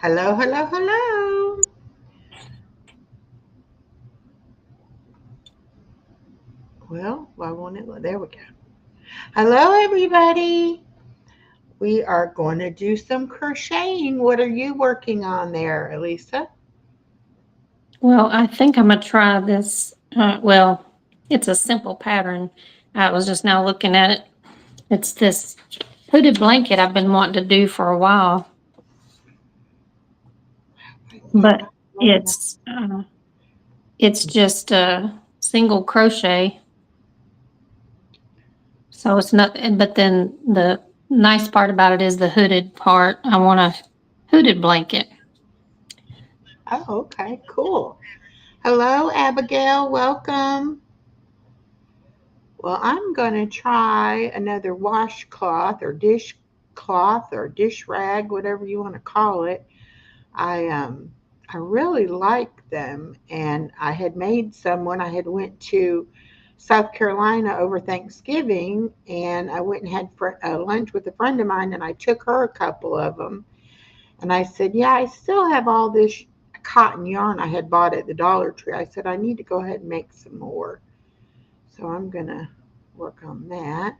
Hello, hello, hello. Well, why won't it? There we go. Hello, everybody. We are going to do some crocheting. What are you working on there, Alisa? Well, I think I'm gonna try this. It's a simple pattern. I was just now looking at it. It's this hooded blanket I've been wanting to do for a while, but it's uh, it's just a single crochet, so it's not. But then the nice part about it is the hooded part. I want a hooded blanket. Oh, okay, cool. Hello, Abigail. Welcome. Well, I'm going to try another washcloth or dishcloth or dish rag, whatever you want to call it. I um I really like them, and I had made some when I had went to South Carolina over Thanksgiving, and I went and had lunch with a friend of mine, and I took her a couple of them, and I said, "Yeah, I still have all this cotton yarn I had bought at the Dollar Tree." I said, "I need to go ahead and make some more." So I'm gonna work on that.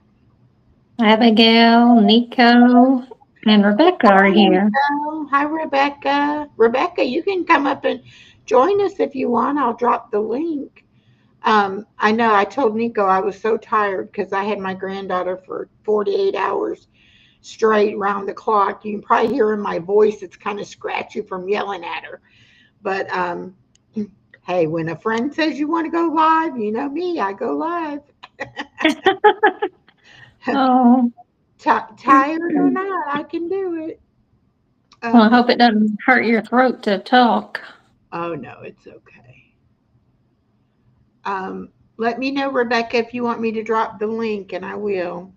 Abigail, Nico, and Rebecca are Hi, here. Nico. Hi, Rebecca. Rebecca, you can come up and join us if you want. I'll drop the link. I know I told Nico I was so tired because I had my granddaughter for 48 hours straight round the clock. You can probably hear in my voice it's kind of scratchy from yelling at her. But hey, when a friend says you want to go live, you know me, I go live. Oh. Tired or not, I can do it. Well, I Um, hope it doesn't hurt your throat to talk. oh no, it's okay. Let me know, Rebecca, if you want me to drop the link, and I will.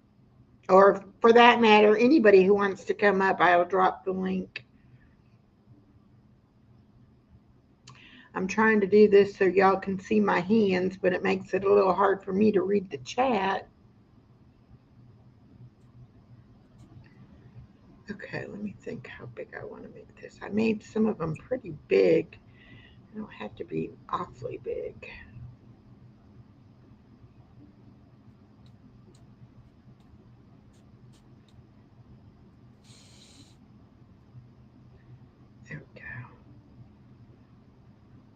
Or for that matter, anybody who wants to come up, I'll drop the link. I'm trying to do this so y'all can see my hands, but it makes it a little hard for me to read the chat. Okay, let me think how big I want to make this. I made some of them pretty big. They don't have to be awfully big. There we go.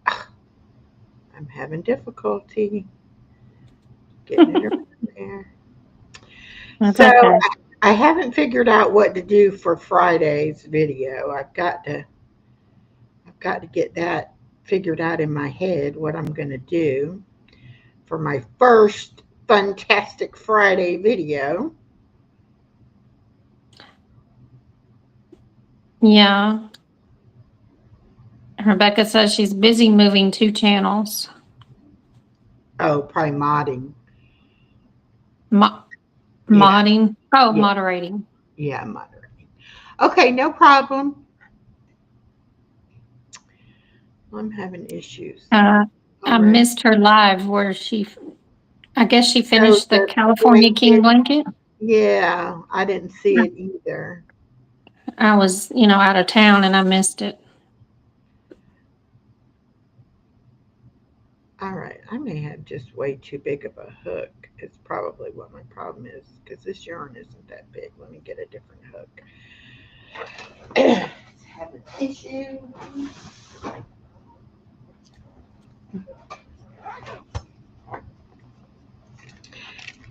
Ah, I'm having difficulty getting it around there. That's So okay. I haven't figured out what to do for Friday's video. I've got to get that figured out in my head what I'm going to do for my first Fantastic Friday video. Yeah. Rebecca says she's busy moving 2 channels. Oh, probably modding. Mo- Yeah, Modding. Oh, yeah, moderating. yeah, moderating. Okay, no problem. I'm having issues. Uh, All I right. missed her live where I guess she So finished the the California King blanket, blanket. yeah, I didn't see it either. I was, out of town and I missed it. All right, I may have just way too big of a hook. It's probably what my problem is because this yarn isn't that big. Let me get a different hook. It's having issues.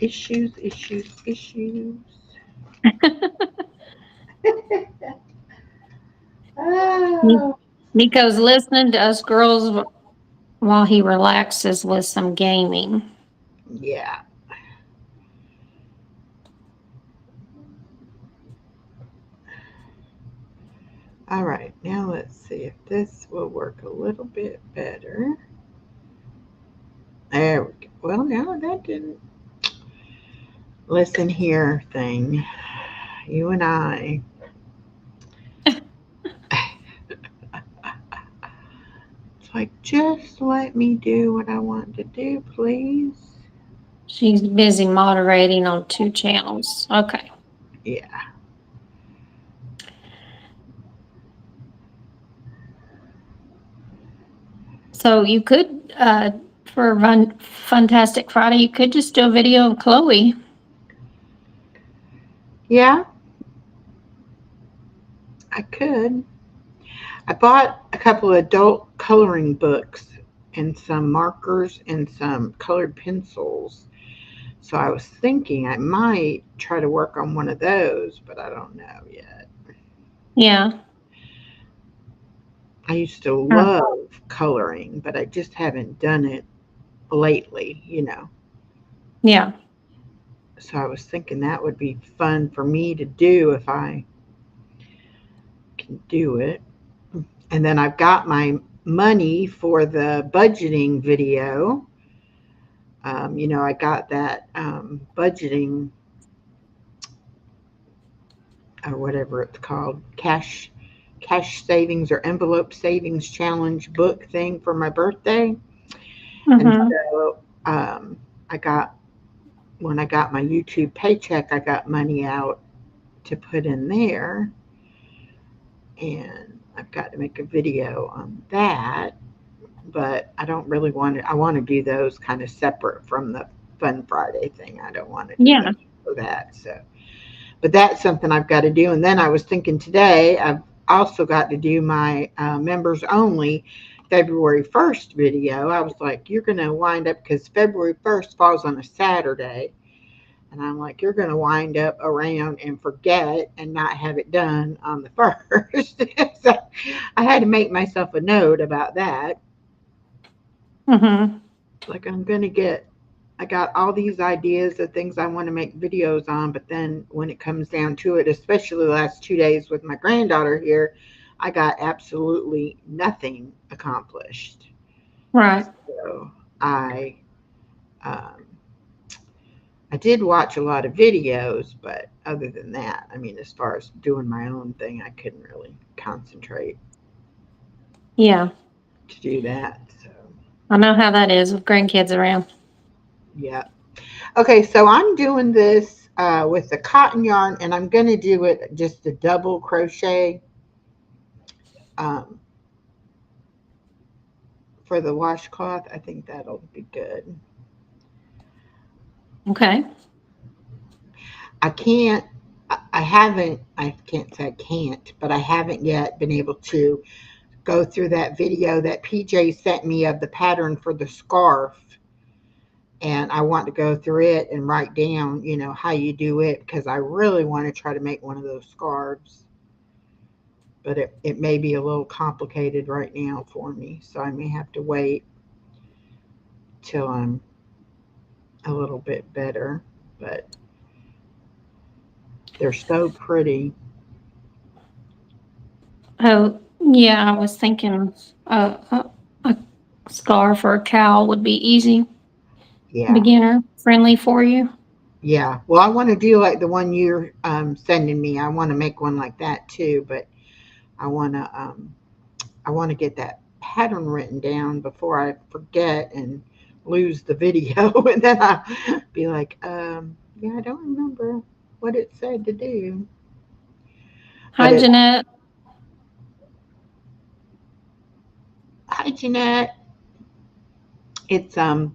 Issues. Ni- Oh, Nico's listening to us girls while he relaxes with some gaming. yeah. All right, now let's see if this will work a little bit better. There we go. Well, no, that didn't. Listen here, thing. You and I. It's like, just let me do what I want to do, please. She's busy moderating on 2 channels. Okay. Yeah. So you could, for Funtastic Friday, you could just do a video of Chloe. Yeah, I could. I bought a couple of adult coloring books and some markers and some colored pencils. So I was thinking I might try to work on one of those, but I don't know yet. Yeah. I used to Huh. love coloring, but I just haven't done it lately. Yeah. So I was thinking that would be fun for me to do if I can do it. And then I've got my money for the budgeting video. I got that budgeting or whatever it's called, cash savings or envelope savings challenge book thing for my birthday. And Mm-hmm. so I got when I got my YouTube paycheck, I got money out to put in there, and I've got to make a video on that. But I don't really want to. I want to do those kind of separate from the Fun Friday thing. I don't want to do Yeah. that for that. So, but that's something I've got to do. And then I was thinking today, I've also got to do my members only February 1st video. I was like, you're going to wind up because February 1st falls on a Saturday. And I'm like, you're going to wind up around and forget and not have it done on the first. So I had to make myself a note about that. Mm-hmm. Like, I got all these ideas of things I want to make videos on, but then when it comes down to it, especially the last 2 days with my granddaughter here, I got absolutely nothing accomplished. Right. So I, um, I did watch a lot of videos, but other than that, I mean, as far as doing my own thing, I couldn't really concentrate Yeah. to do that. So, I know how that is with grandkids around. yeah. Okay, so I'm doing this with the cotton yarn, and I'm going to do it just a double crochet um, for the washcloth. I think that'll be good. Okay. I can't, I haven't, I can't say I can't, but I haven't yet been able to go through that video that PJ sent me of the pattern for the scarf. And I want to go through it and write down, how you do it because I really want to try to make one of those scarves. But it may be a little complicated right now for me. So I may have to wait till I'm a little bit better. But they're so pretty. Oh, yeah. I was thinking a scarf or a cowl would be easy, Yeah. beginner friendly for you. Yeah. Well, I want to do like the one you're sending me. I want to make one like that too. But I want to get that pattern written down before I forget and lose the video. And then I'll be like, yeah, I don't remember what it said to do. But Hi, Jeanette. hi, Jeanette. It's kind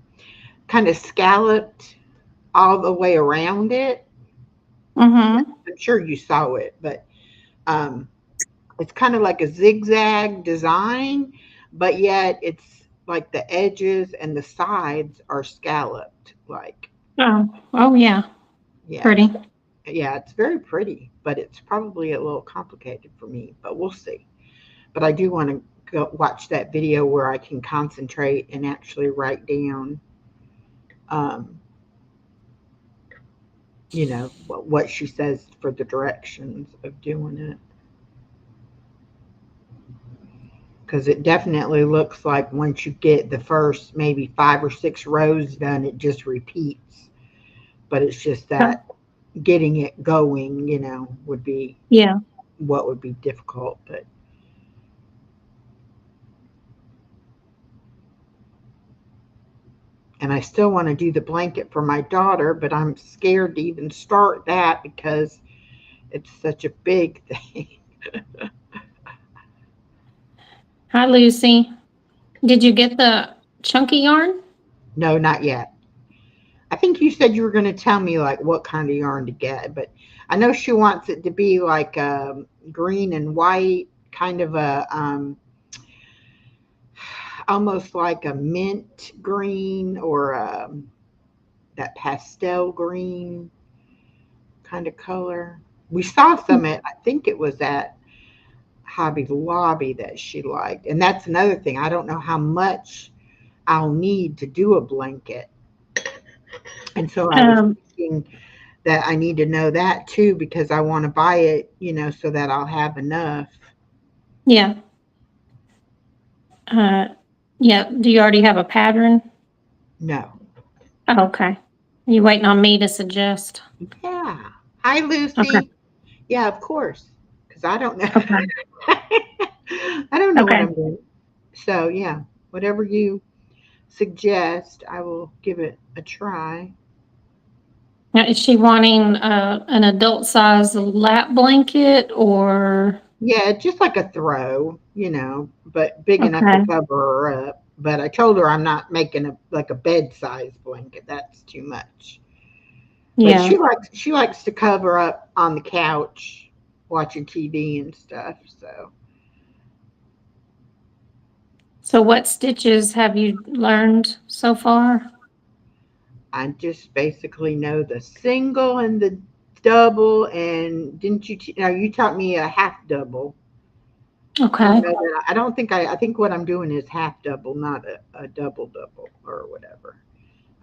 of scalloped all the way around it. Mm-hmm. I'm sure you saw it, but um, it's kind of like a zigzag design, but yet it's like the edges and the sides are scalloped. Like, Oh, oh yeah. yeah, Pretty. yeah, it's very pretty, but it's probably a little complicated for me, but we'll see. But I do want to go watch that video where I can concentrate and actually write down, um, what she says for the directions of doing it. Because it definitely looks like once you get the first maybe 5 or 6 rows done, it just repeats. But it's just Oh, that getting it going, would be yeah. what would be difficult. But and I still want to do the blanket for my daughter, but I'm scared to even start that because it's such a big thing. Hi, Lucy. Did you get the chunky yarn? No, not yet. I think you said you were going to tell me like what kind of yarn to get, but I know she wants it to be like green and white, kind of a almost like a mint green or that pastel green kind of color. We saw some at, I think it was at Hobby Lobby that she liked. And that's another thing. I don't know how much I'll need to do a blanket. And so I was Um, thinking that I need to know that too because I want to buy it, so that I'll have enough. yeah. Uh, yeah. Do you already have a pattern? No. Oh, okay. You waiting on me to suggest? Yeah. Hi, Okay. Lucy. Yeah, of course. Because I don't know. Okay. I don't know what Okay. I'm doing. So, yeah, whatever you suggest, I will give it a try. Now, is she wanting an adult size lap blanket or? Yeah, just like a throw, but big enough to Okay. cover her up. But I told her I'm not making a like a bed size blanket. That's too much. But Yeah. she likes to cover up on the couch watching TV and stuff. So So, what stitches have you learned so far? I just basically know the single and the double. And didn't you? You taught me a half double. I don't Okay. know that. I don't think I think what I'm doing is half double, not a double double or whatever.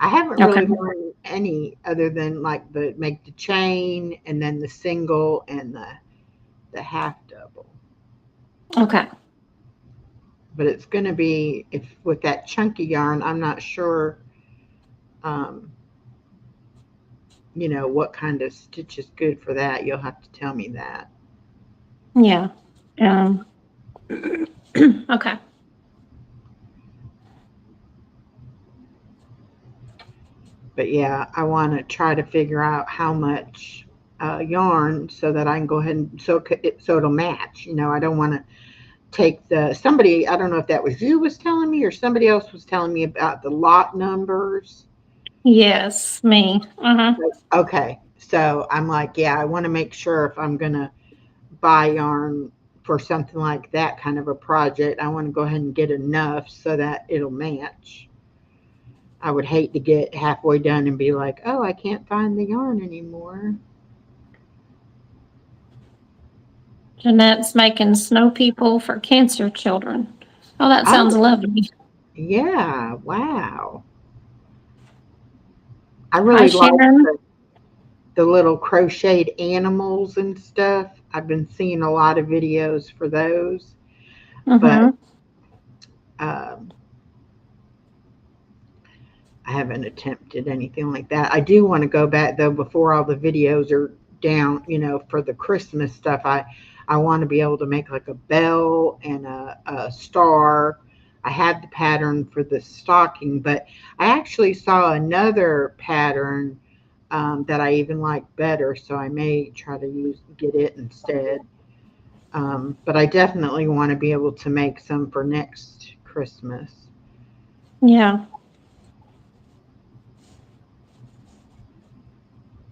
I haven't Okay. really learned any other than like the make the chain and then the single and the half double. Okay. But it's going to be if with that chunky yarn, I'm not sure, um, what kind of stitch is good for that. You'll have to tell me that. Yeah. Um, okay. But yeah, I want to try to figure out how much yarn so that I can go ahead and so it'll match. I don't want to take the somebody. I don't know if that was you was telling me or somebody else was telling me about the lot numbers. Yes, me. Uh-huh. Okay, so I'm like, yeah, I want to make sure if I'm gonna buy yarn for something like that kind of a project, I want to go ahead and get enough so that it'll match. I would hate to get halfway done and be like, oh, I can't find the yarn anymore. Jeanette's making snow people for cancer children. Oh, that sounds Oh, lovely. yeah, wow. I Hi, really like Sharon. the little crocheted animals and stuff. I've been seeing a lot of videos for those, but Mm-hmm. um, I haven't attempted anything like that. I do want to go back though before all the videos are down, for the Christmas stuff. I want to be able to make like a bell and a star. I had the pattern for the stocking, but I actually saw another pattern that I even like better, so I may try to get it instead. But I definitely want to be able to make some for next Christmas. Yeah.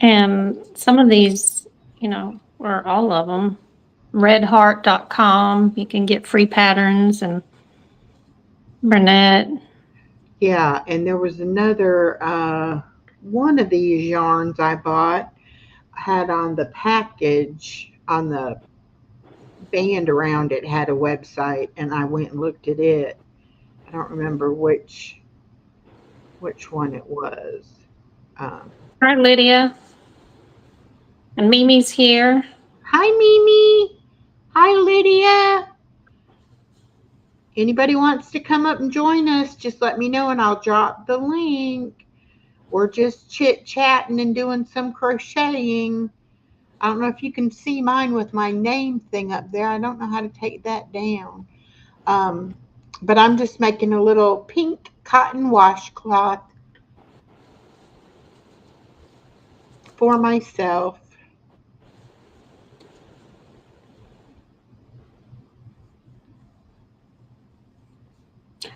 And some of these, or all of them, redheart.com, you can get free patterns and Burnett. Yeah, and there was another one of these yarns I bought had on the package on the band around it had a website, and I went and looked at it. I don't remember which one it was. Um, Hi, Lydia. And Mimi's here. Hi, Mimi. Hi, Lydia. Anybody wants to come up and join us? Just let me know, and I'll drop the link. We're just chit chatting and doing some crocheting. I don't know if you can see mine with my name thing up there. I don't know how to take that down. Um, but I'm just making a little pink cotton washcloth for myself.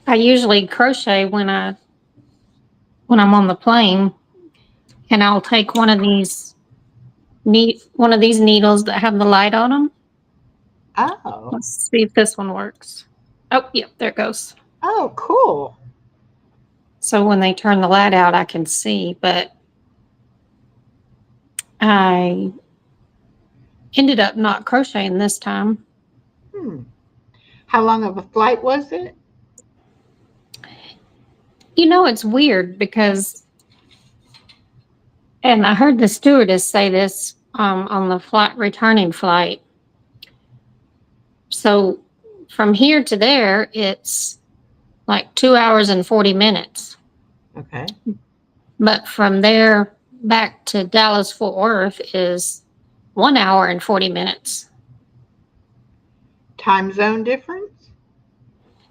I usually crochet when I'm on the plane, and I'll take one of these needles that have the light on them. Oh, Let's see if this one works. Oh, yep, there it goes. oh, cool. So when they turn the light out, I can see. But I ended up not crocheting this time. Hmm. How long of a flight was it? It's weird because, and I heard the stewardess say this on the returning flight. So from here to there, it's like 2 hours and 40 minutes. Okay. But from there back to Dallas Fort Worth is 1 hour and 40 minutes. Time zone difference?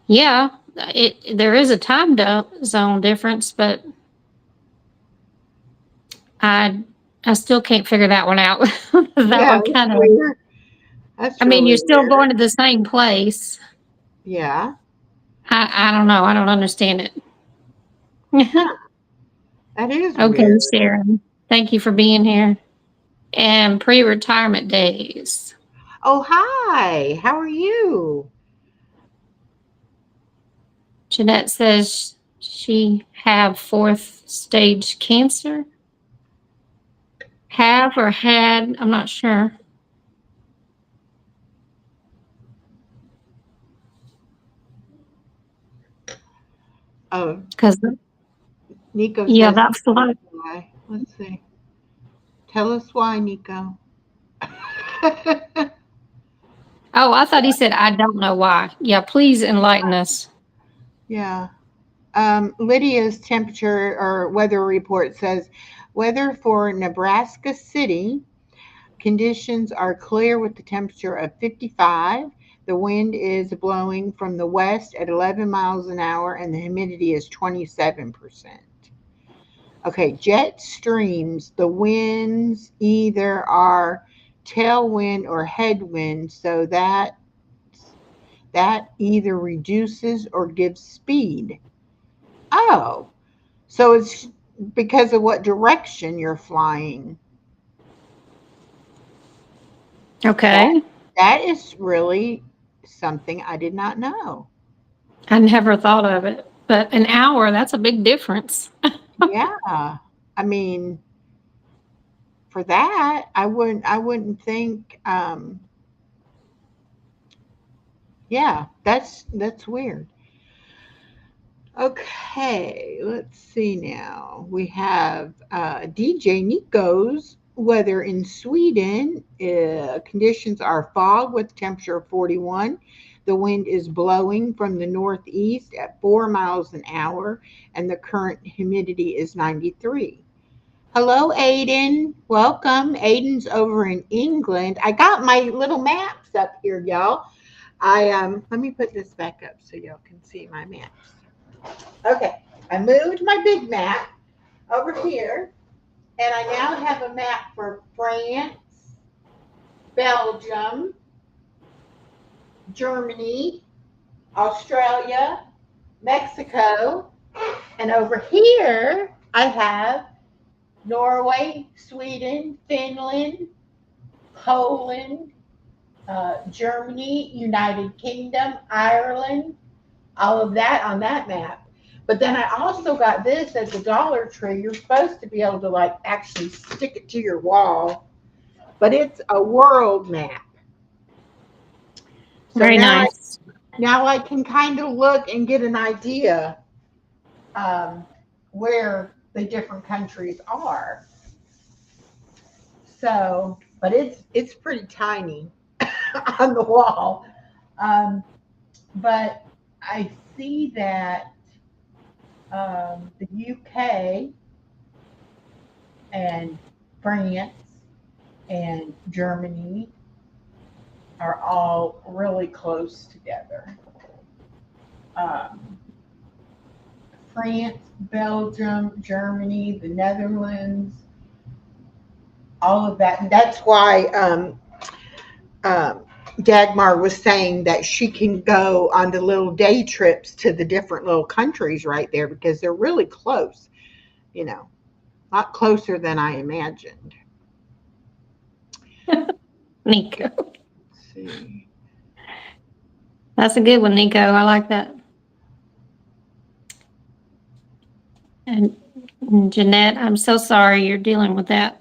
Yeah, there is a zone difference, but I I still can't figure that one out. That Yeah, one that's kind of. weird. I That's mean, really you're still weird. going to the same place. Yeah. I don't know. I don't understand it. Huh. That is Okay, weird. Sharon. Thank you for being here. And pre-retirement days. Oh, hi. How are you? Jeanette says she have fourth stage cancer. Have or had, I'm not sure. Oh, Because, Nico yeah, says, that's like, why? Let's see. Tell us why, Nico. oh, I thought he said, I don't know why. Yeah, please enlighten us. Yeah. Lydia's temperature or weather report says weather for Nebraska City. Conditions are clear with the temperature of 55. The wind is blowing from the west at 11 miles an hour and the humidity is 27%. Okay, jet streams, the winds either are tailwind or headwind, so that either reduces or gives speed. Oh, so it's because of what direction you're flying. That Okay. that is really something I did not know. I never thought of it. But an hour, that's a big difference. Yeah. I mean, for that, I wouldn't think yeah, that's weird. Okay, let's see now. We have DJ Nico's weather in Sweden. Conditions are fog with temperature of 41. The wind is blowing from the northeast at 4 miles an hour, and the current humidity is 93. Hello, Aiden. Welcome. Aiden's over in England. I got my little maps up here, y'all. I let me put this back up so y'all can see my maps. Okay, I moved my big map over here, and I now have a map for France, Belgium, Germany, Australia, Mexico, and over here I have Norway, Sweden, Finland, Poland, Germany, United Kingdom, Ireland, all of that on that map. But then I also got this at the Dollar Tree. You're supposed to be able to like actually stick it to your wall, but it's a world map. So Very nice. now I can kind of look and get an idea where the different countries are. So, but it's pretty tiny on the wall. Um, but I see that the UK and France and Germany are all really close together. Um, France, Belgium, Germany, the Netherlands, all of that. And that's why Dagmar was saying that she can go on the little day trips to the different little countries right there because they're really close, you know, a lot closer than I imagined. Nico. Let's see. That's a good one, Nico. I like that. And Jeanette, I'm so sorry you're dealing with that.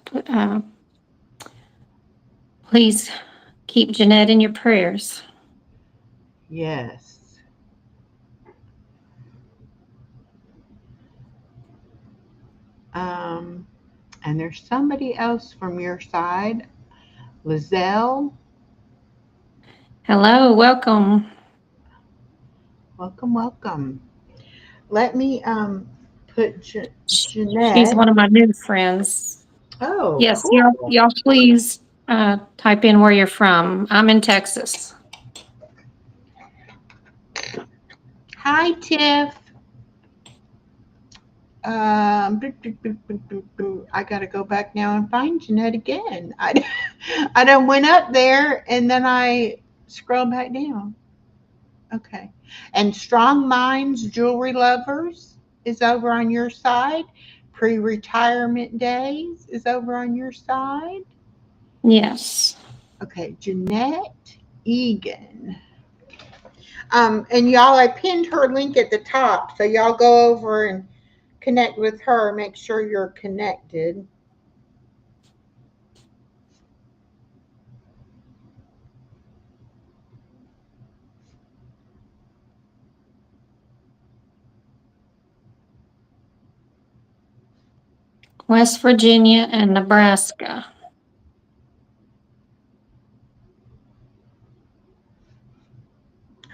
Please keep Jeanette in your prayers. Yes. Um, and there's somebody else from your side, Lizelle. Hello, welcome. Welcome, welcome. Let me put She's Jeanette. one of my new friends. Oh, Yes, cool. y'all please type in where you're from. I'm in Texas. Hi, Tiff. I got to go back now and find Jeanette again. I done went up there and then I scrolled back down. Okay. And Strong Minds Jewelry Lovers is over on your side. Pre Retirement Days is over on your side. Yes. Okay. Jeanette Egan. And y'all, I pinned her link at the top. So y'all go over and connect with her. Make sure you're connected. West Virginia and Nebraska.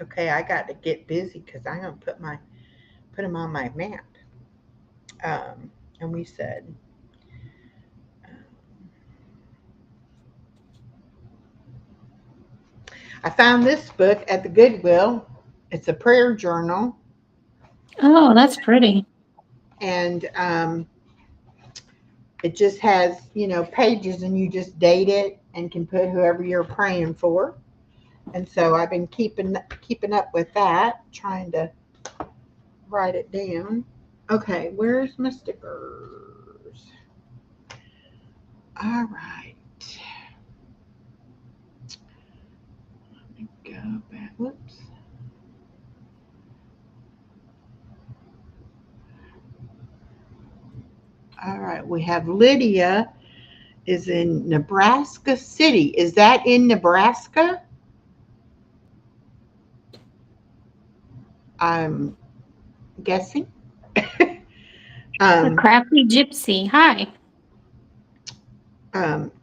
Okay, I got to get busy because I'm gonna put them on my map. And we said, I found this book at the Goodwill. It's a prayer journal, Oh, that's pretty. and it just has pages, and you just date it and can put whoever you're praying for. And so I've been keeping up with that, trying to write it down. Okay, where's my stickers? All right. Let me go back. Whoops. All right. We have Lydia is in Nebraska City. Is that in Nebraska? I'm guessing. The um, Crafty Gypsy. Hi.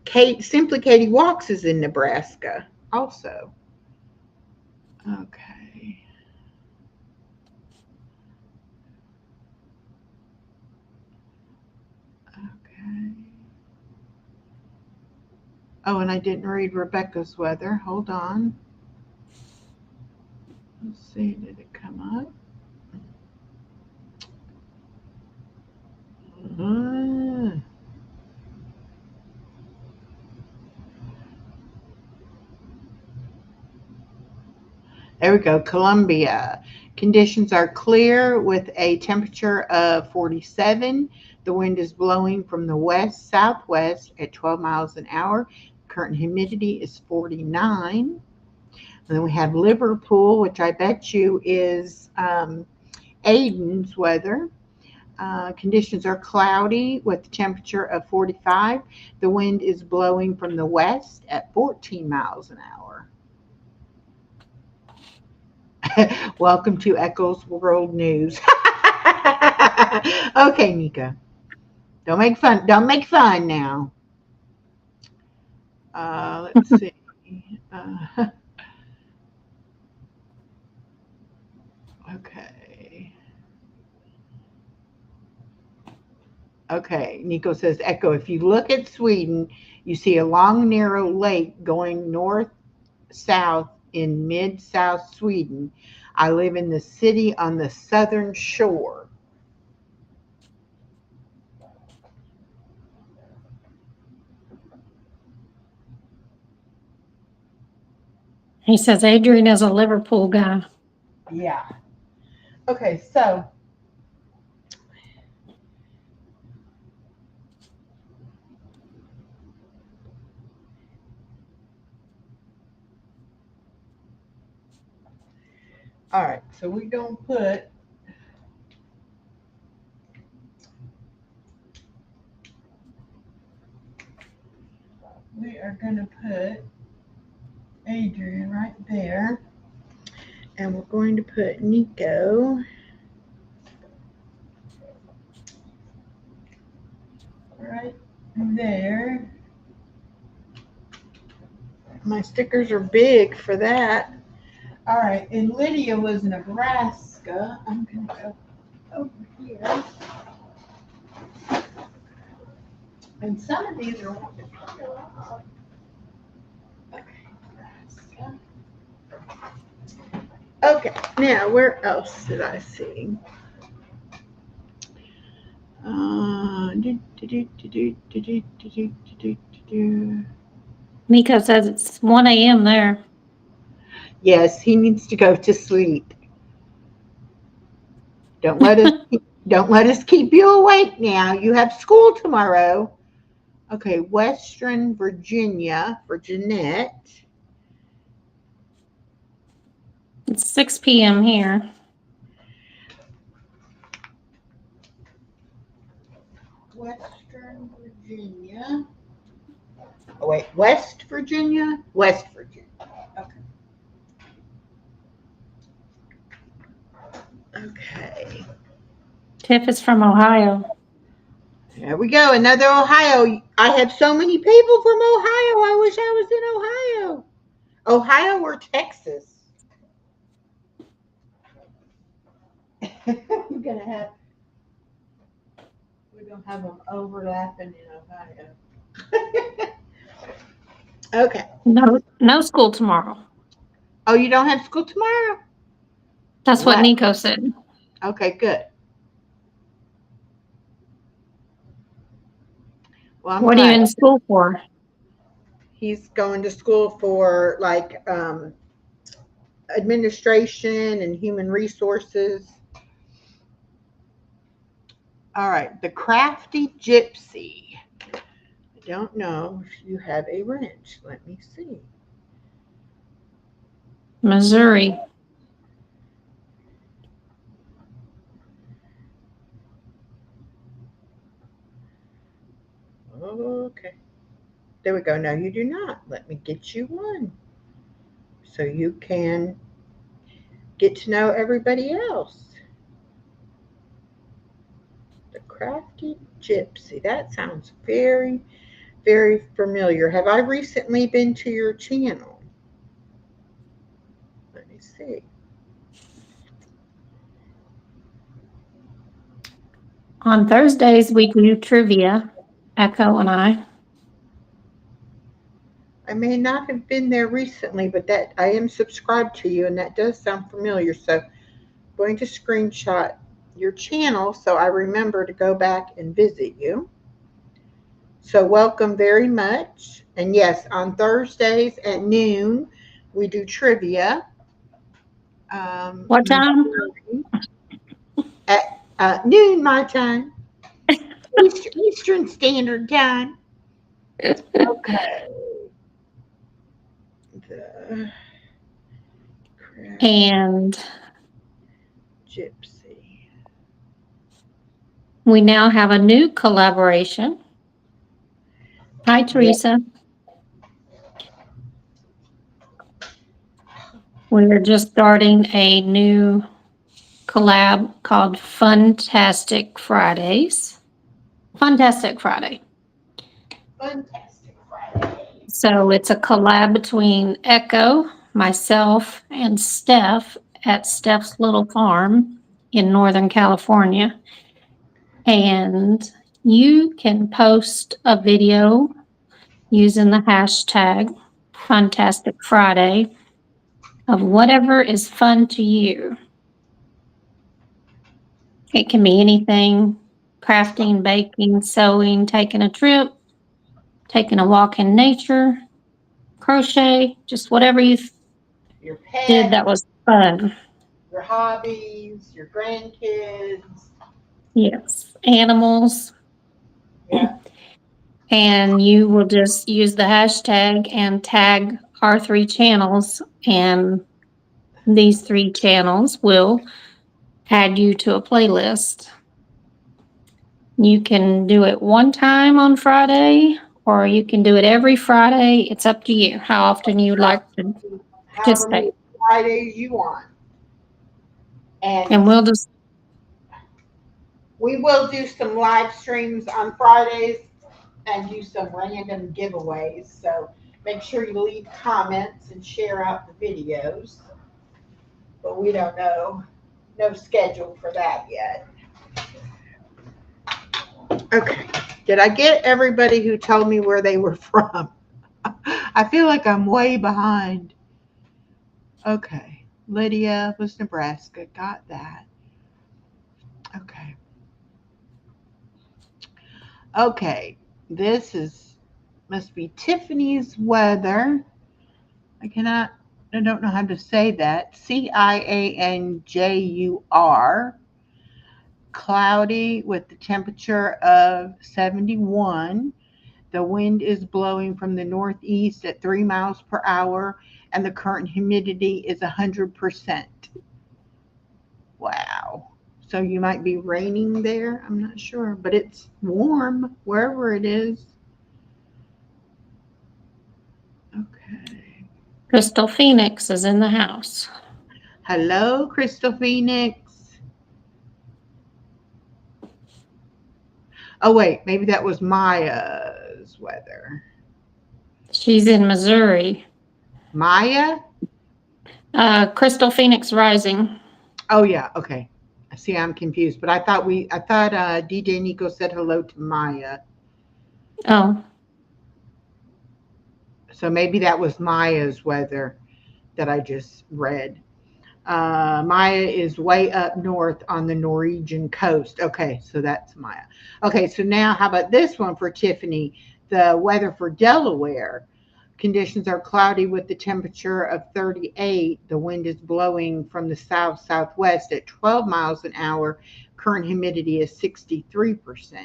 Kate, Simply Katie Walks is in Nebraska also. Okay. Okay. Oh, and I didn't read Rebecca's weather. Hold on. Let's see. Did it come up? Uh, There we go. Columbia. Conditions are clear with a temperature of 47. The wind is blowing from the west southwest at 12 miles an hour. Current humidity is 49. And then we have Liverpool, which I bet you is Aiden's weather. Conditions are cloudy with a temperature of 45. The wind is blowing from the west at 14 miles an hour. Welcome to Echoes World News. Okay, Nika. Don't make fun. Don't make fun now. Let's see. Uh, okay. Okay. Nico says, Echo, if you look at Sweden, you see a long, narrow lake going north south in mid south Sweden. I live in the city on the southern shore. He says Adrian is a Liverpool guy. Yeah. Okay, so all right, so we're gonna put we are gonna put Adrian right there, and we're going to put Nico right there. My stickers are big for that. All right, and Lydia was Nebraska. I'm gonna go over here. And some of these are wanting to peel off. Okay, Nebraska. Okay, now where else did I see? Nico says it's 1 a.m. there. Yes, he needs to go to sleep. Don't let us don't let us keep you awake now. You have school tomorrow. Okay, Western Virginia for Jeanette. It's 6 p.m. here. Western Virginia. Oh wait, West Virginia? West Virginia. Okay. Okay. Tiff is from Ohio. There we go. Another Ohio. I have so many people from Ohio. I wish I was in Ohio. Ohio or Texas? we're gonna have we're gonna have them overlapping in Ohio. Okay. No school tomorrow. Oh, you don't have school tomorrow? That's what What? Nico said. Okay, good. Well, I'm What are you glad. in school for? He's going to school for like administration and human resources. All right, the crafty gypsy. I don't know if you have a wrench. Let me see. Missouri. Okay. There we go. No, you do not. Let me get you one so you can get to know everybody else. The crafty gypsy. That sounds very, very familiar. Have I recently been to your channel? Let me see. On Thursdays, we do trivia, Echo and I. I may not have been there recently, but that I am subscribed to you, and that does sound familiar. So, I'm going to screenshot your channel so I remember to go back and visit you. So, welcome very much. And yes, on Thursdays at noon, we do trivia. What time? At noon, my time, Eastern Standard Time. Okay. The And gypsy. we now have a new collaboration. Hi, Yeah. Teresa. We're just starting a new collab called Funtastic Fridays. Funtastic Friday. Fantastic Friday. So it's a collab between Echo, myself, and Steph at Steph's Little Farm in Northern California. And you can post a video using the hashtag Funtastic Friday of whatever is fun to you. It can be anything: crafting, baking, sewing, taking a trip, taking a walk in nature, crochet, just whatever you your Did pets, that was fun. your hobbies, your grandkids. Yes. Animals. Yeah. And you will just use the hashtag and tag our 3 channels, and these 3 channels will add you to a playlist. You can do it one time on Friday, or you can do it every Friday. It's up to you how often you'd like to However many participate. Fridays you want. And And we'll just, we will do some live streams on Fridays and do some random giveaways. So make sure you leave comments and share out the videos. But we don't know, no schedule for that yet. Okay. Did I get everybody who told me where they were from? I feel like I'm way behind. Okay. Lydia was Nebraska. Got that. Okay. Okay. This is must be Tiffany's weather. I don't know how to say that. Cianjur. Cloudy with the temperature of 71. The wind is blowing from the northeast at 3 miles per hour, and the current humidity is 100%. Wow. So you might be raining there. I'm not sure, but it's warm wherever it is. Okay. Crystal Phoenix is in the house. Hello, Crystal Phoenix. Oh, wait, maybe that was Maya's weather. She's in Missouri. Maya? Crystal Phoenix Rising. Oh, yeah, okay. See, I'm confused, but I thought DJ Nico said hello to Maya. Oh, So maybe that was Maya's weather that I just read. Maya is way up north on the Norwegian coast. Okay, so that's Maya. Okay, so now how about this one for Tiffany? The weather for Delaware. Conditions are cloudy with the temperature of 38. The wind is blowing from the south southwest at 12 miles an hour. Current humidity is 63%.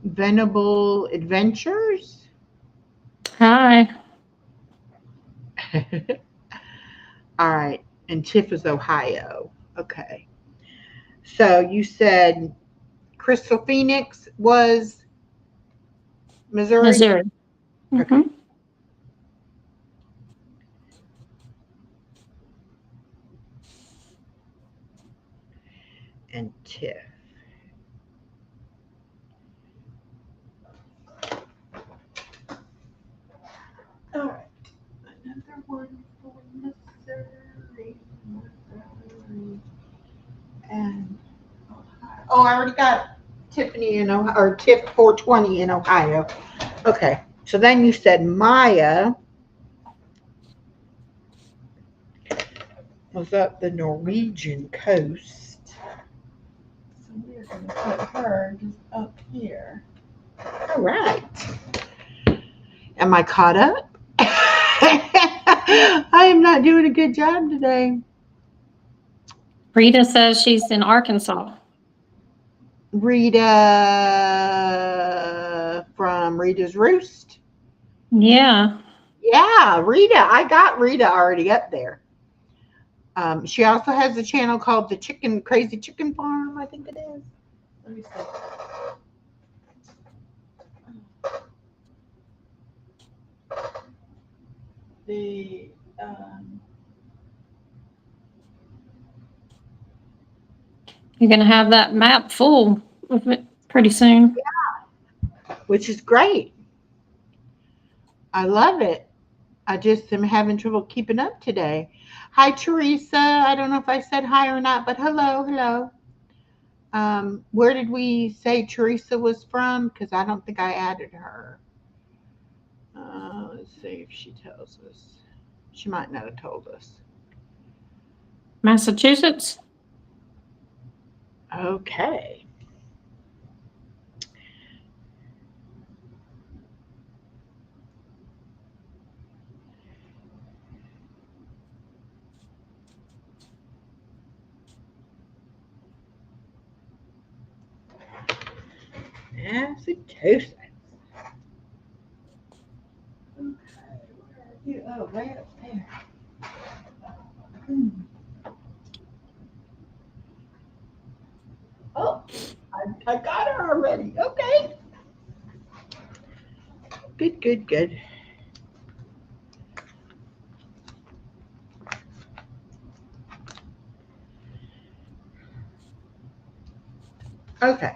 Venable Adventures. hi. All right, and Tiff is Ohio. Okay. So you said Crystal Phoenix was Missouri? Missouri. Okay. Hmm. And Tiff. All right. Another one for Missouri. Missouri. And Ohio. Oh, I already got Tiffany in Ohio, or Tiff 420 in Ohio. Okay. So then you said Maya was up the Norwegian coast. So we're going to put her just up here. All right. Am I caught up? I am not doing a good job today. Rita says she's in Arkansas. Rita from Rita's Roost. Yeah. Yeah, Rita. I got Rita already up there. She also has a channel called the Chicken Crazy Chicken Farm. I think it is. Let me see. The You're going to have that map full of it pretty soon. which is great. I love it. I just am having trouble keeping up today. Hi, Teresa. I don't know if I said hi or not, but hello, hello. Where did we say Teresa was from? Because I don't think I added her. Let's see if she tells us. She might not have told us. Massachusetts? Okay. Massachusetts. Okay, where are you? Oh, way up there. Hmm. Oh, I got her already. Okay. Good, good, good. Okay.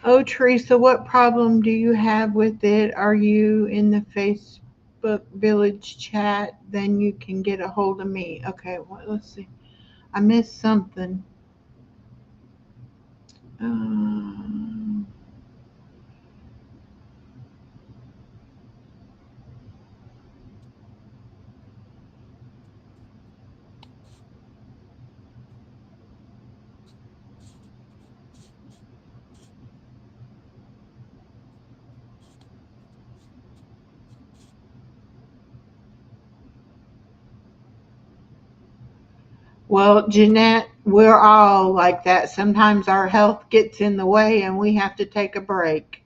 Oh, Teresa, what problem do you have with it? Are you in the Facebook Village chat? Then you can get a hold of me. Okay, well, let's see. I missed something. Um, well, Jeanette, we're all like that. Sometimes our health gets in the way and we have to take a break.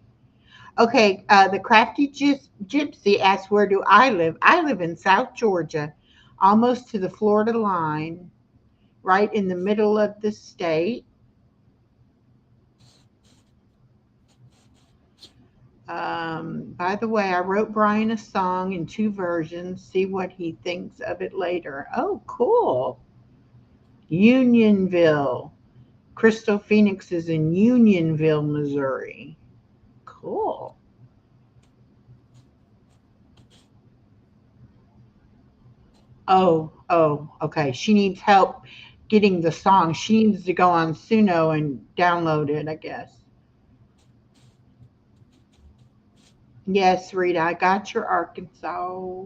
Okay, the crafty gypsy asks, where do I live? I live in South Georgia, almost to the Florida line, right in the middle of the state. By the way, I wrote Brian a song in two versions. See what he thinks of it later. Oh, cool. Unionville. Crystal Phoenix is in Unionville, Missouri. Cool. Oh, okay. She needs help getting the song. She needs to go on Suno and download it, I guess. Yes, Rita, I got your Arkansas.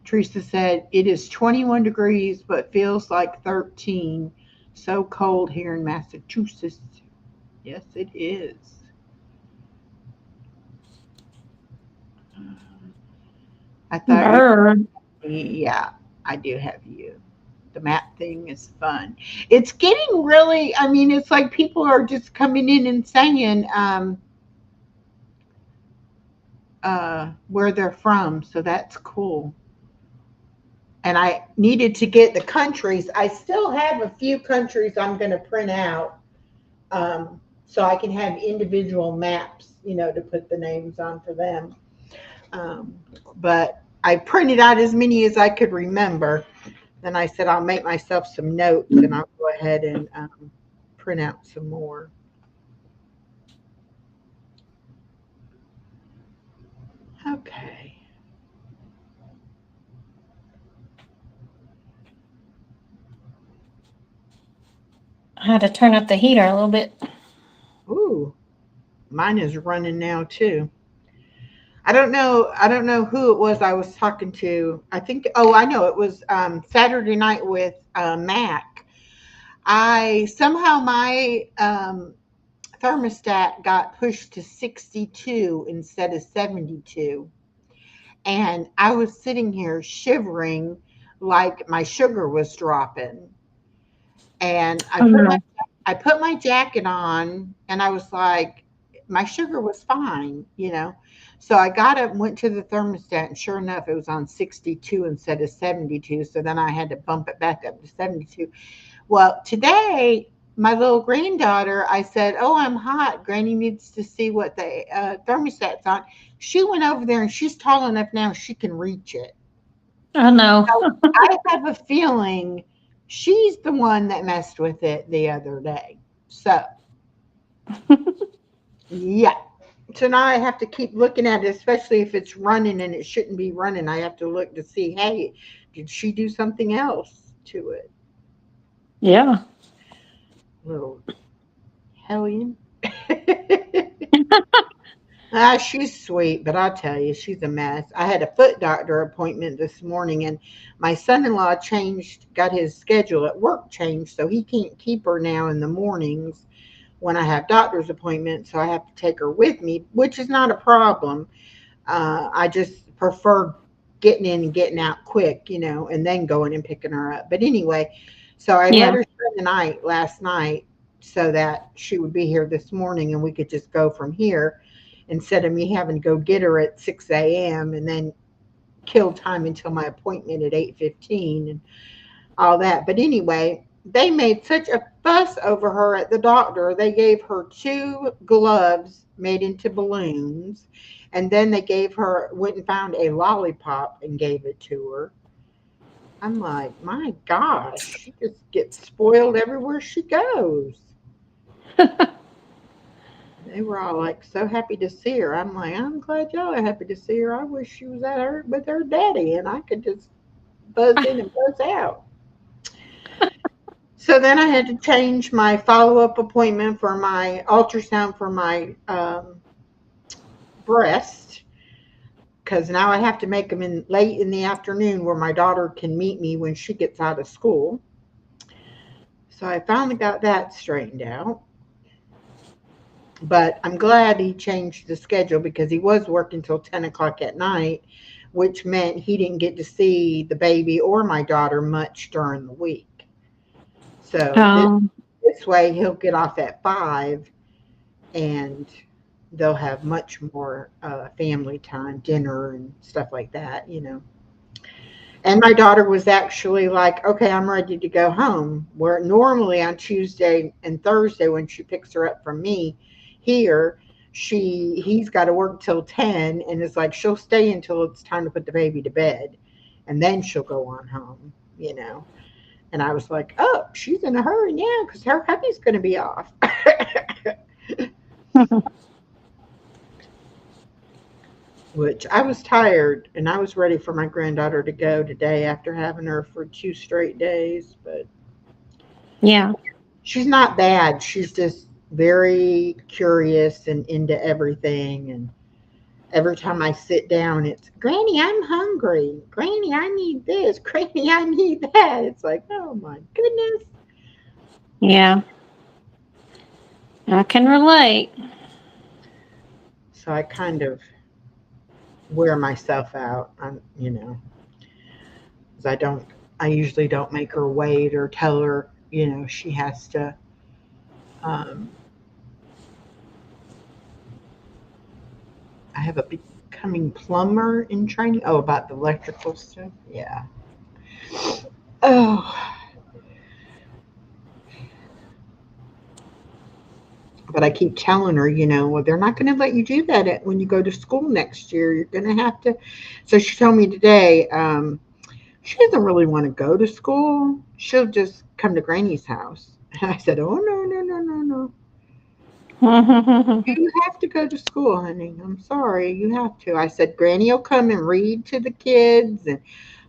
Teresa said, it is 21 degrees, but feels like 13. So cold here in Massachusetts. Yes, it is. I thought you, Bird. yeah, I do have you. The map thing is fun. It's getting really, I mean, it's like people are just coming in and saying where they're from. So that's cool. And I needed to get the countries. I still have a few countries I'm going to print out so I can have individual maps, to put the names on for them. Um, but I printed out as many as I could remember. Then I said I'll make myself some notes and I'll go ahead and print out some more. Okay. I had to turn up the heater a little bit. Ooh, mine is running now too. I don't know who it was I was talking to. I think, oh, I know, it was Saturday night with Mac. I somehow my thermostat got pushed to 62 instead of 72. And I was sitting here shivering like my sugar was dropping. And Oh no. I put my jacket on and I was like, my sugar was fine. So I got up and went to the thermostat, and sure enough, it was on 62 instead of 72. So then I had to bump it back up to 72. Well, today, my little granddaughter, I said, oh, I'm hot. Granny needs to see what the thermostat's on. She went over there and she's tall enough now she can reach it. Oh no. So I have a feeling she's the one that messed with it the other day. So, yeah. So now I have to keep looking at it, especially if it's running and it shouldn't be running. I have to look to see, hey, did she do something else to it? Yeah. Little hellion. She's sweet, but I'll tell you, she's a mess. I had a foot doctor appointment this morning, and my son-in-law got his schedule at work changed, so he can't keep her now in the mornings when I have doctor's appointments. So I have to take her with me, which is not a problem. I just prefer getting in and getting out quick, and then going and picking her up. But anyway, so I let Yeah. her spend the night last night so that she would be here this morning and we could just go from here instead of me having to go get her at 6 a.m. and then kill time until my appointment at 8:15 and all that. But anyway, they made such a fuss over her at the doctor. They gave her two gloves made into balloons, and then they gave her went and found a lollipop and gave it to her. I'm like, my gosh, she just gets spoiled everywhere she goes. They were all like so happy to see her. I'm like, I'm glad y'all are happy to see her. I wish she was at her with her daddy and I could just buzz in and buzz out. So then I had to change my follow up appointment for my ultrasound for my breast because now I have to make them in late in the afternoon where my daughter can meet me when she gets out of school. So I finally got that straightened out. But I'm glad he changed the schedule because he was working till 10 o'clock at night, which meant he didn't get to see the baby or my daughter much during the week. So Um, this way he'll get off at 5 and they'll have much more family time, dinner and stuff like that. And my daughter was actually like, okay, I'm ready to go home. Where normally on Tuesday and Thursday, when she picks her up from me here, he's got to work till 10, and it's like she'll stay until it's time to put the baby to bed, and then she'll go on home. And I was like, oh, she's in a hurry now because her hubby's going to be off. Which I was tired and I was ready for my granddaughter to go today after having her for 2 straight days. But yeah. she's not bad. She's just very curious and into everything. And every time I sit down, it's Granny, I'm hungry. Granny, I need this. Granny, I need that. It's like, oh my goodness. Yeah. I can relate. So I kind of wear myself out. Because I usually don't make her wait or tell her, she has to. Um, I have a becoming plumber in training. Oh, about the electrical stuff. Yeah. Oh, but I keep telling her, well, they're not going to let you do that when you go to school next year. You're going to have to. So she told me today she doesn't really want to go to school. She'll just come to Granny's house. And I said, oh, no, no, no, no, no. You have to go to school, honey. I'm sorry. You have to. I said, Granny will come and read to the kids, and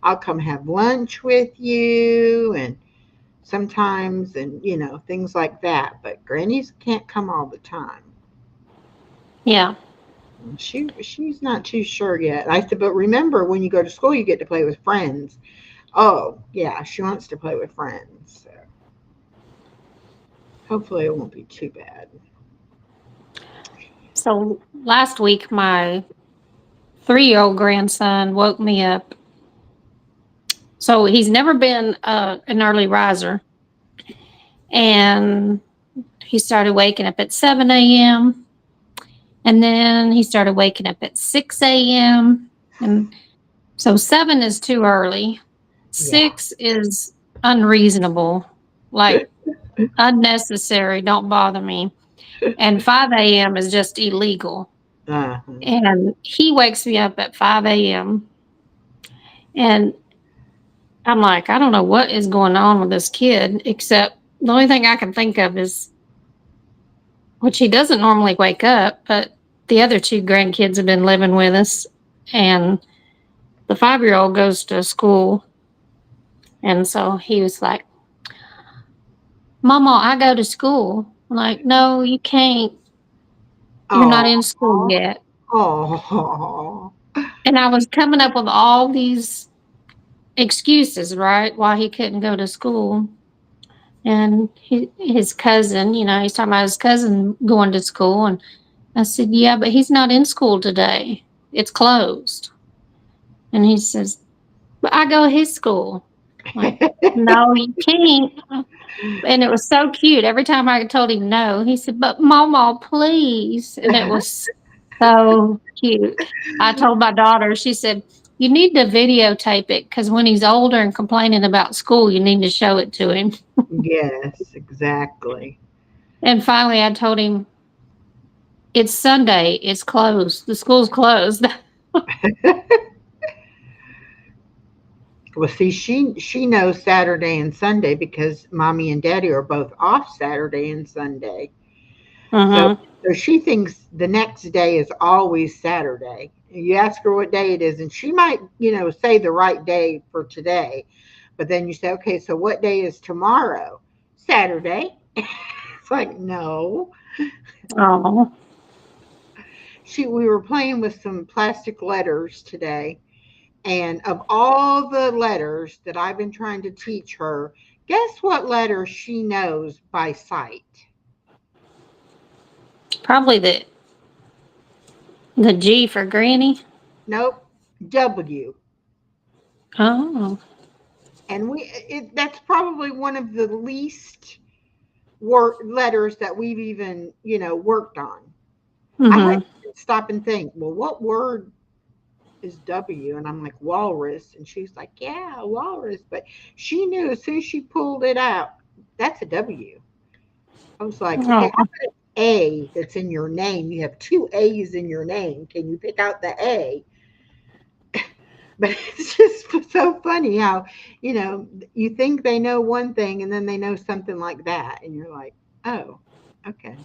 I'll come have lunch with you, and sometimes, and things like that. But Granny's can't come all the time. Yeah. She's not too sure yet. I said, but remember, when you go to school, you get to play with friends. Oh, yeah, she wants to play with friends. So hopefully, it won't be too bad. So last week, my 3-year-old grandson woke me up. So he's never been an early riser. And he started waking up at 7 a.m. And then he started waking up at 6 a.m. And so 7 is too early. Yeah. 6 is unreasonable, like unnecessary. Don't bother me. And 5 a.m. is just illegal. Uh-huh. And he wakes me up at 5 a.m. And I'm like, I don't know what is going on with this kid, except the only thing I can think of is, which he doesn't normally wake up, but the other two grandkids have been living with us. And the 5-year-old goes to school. And so he was like, Mama, I go to school. I'm like, no, you can't. You're not in school Oh, yet. oh, And I was coming up with all these excuses, right, why he couldn't go to school. And his cousin, he's talking about his cousin going to school. And I said, yeah, but he's not in school today. It's closed. And he says, "But I go to his school." Like, no, you can't. And it was so cute. Every time I told him no, he said, "But Mama, please." And it was so cute. I told my daughter, she said, "You need to videotape it because when he's older and complaining about school, you need to show it to him." Yes, exactly. And finally, I told him, "It's Sunday. It's closed. The school's closed." Well, see, she knows Saturday and Sunday because mommy and daddy are both off Saturday and Sunday. So, Mm-hmm. so she thinks the next day is always Saturday. You ask her what day it is, and she might, say the right day for today. But then you say, okay, so what day is tomorrow? Saturday. It's like, no. Oh, We were playing with some plastic letters today, and of all the letters that I've been trying to teach her, guess what letter she knows by sight? probably the G for Granny. Nope, W. Oh. And that's probably one of the least letters that we've even, worked on. I had Mm-hmm. to stop and think, well, what word is W? And I'm like, walrus. And she's like, yeah, walrus. But she knew as soon as she pulled it out, that's a W. I was like, okay, Oh, how about an A that's in your name? You have two A's in your name. Can you pick out the A? But it's just so funny how, you think they know one thing and then they know something like that. And you're like, oh, okay.